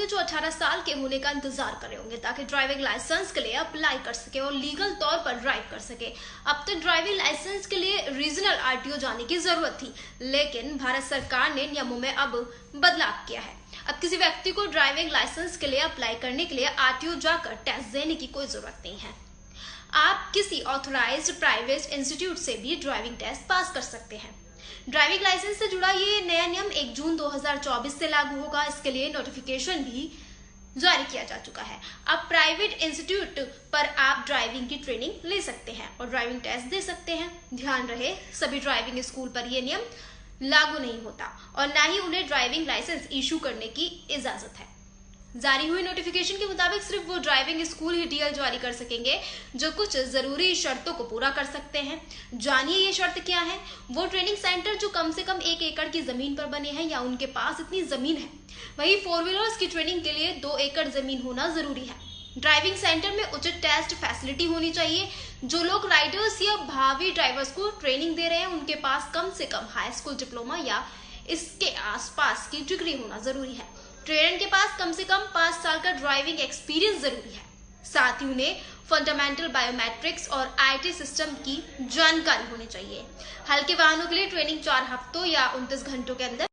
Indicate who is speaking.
Speaker 1: होंगे जो 18 साल के होने का इंतजार कर रहे होंगे ताकि ड्राइविंग लाइसेंस के लिए अप्लाई कर सके और लीगल तौर पर ड्राइव कर सके। अब तक ड्राइविंग लाइसेंस के लिए रीजनल आरटीओ जाने की जरूरत थी, लेकिन भारत सरकार ने नियमों में अब बदलाव किया है। अब किसी व्यक्ति को ड्राइविंग लाइसेंस के लिए अप्लाई करने के लिए आरटीओ जाकर टेस्ट देने की कोई जरूरत नहीं है। आप किसी ऑथोराइज्ड प्राइवेट इंस्टीट्यूट से भी ड्राइविंग टेस्ट पास कर सकते हैं। ड्राइविंग लाइसेंस से जुड़ा ये नया नियम 1 जून 2024 से लागू होगा। इसके लिए नोटिफिकेशन भी जारी किया जा चुका है। अब प्राइवेट इंस्टीट्यूट पर आप ड्राइविंग की ट्रेनिंग ले सकते हैं और ड्राइविंग टेस्ट दे सकते हैं। ध्यान रहे, सभी ड्राइविंग स्कूल पर यह नियम लागू नहीं होता और ना ही उन्हें ड्राइविंग लाइसेंस इशू करने की इजाजत है। जारी हुई नोटिफिकेशन के मुताबिक सिर्फ वो ड्राइविंग स्कूल ही डीएल जारी कर सकेंगे जो कुछ जरूरी शर्तों को पूरा कर सकते हैं। जानिए ये शर्त क्या है। वो ट्रेनिंग सेंटर जो कम से कम 1 एकड़ की जमीन पर बने हैं या उनके पास इतनी जमीन है। वहीं 4 व्हीलर्स की ट्रेनिंग के लिए 2 एकड़ जमीन होना जरूरी है। ड्राइविंग सेंटर में उचित टेस्ट फैसिलिटी होनी चाहिए। जो लोग राइडर्स या भावी ड्राइवर्स को ट्रेनिंग दे रहे हैं उनके पास कम से कम हाई स्कूल डिप्लोमा या इसके आसपास की डिग्री होना जरूरी है। ट्रेनर के पास कम से कम 5 साल का ड्राइविंग एक्सपीरियंस जरूरी है। साथ ही उन्हें फंडामेंटल बायोमेट्रिक्स और आईटी सिस्टम की जानकारी होनी चाहिए। हल्के वाहनों के लिए ट्रेनिंग 4 हफ्तों या 29 घंटों के अंदर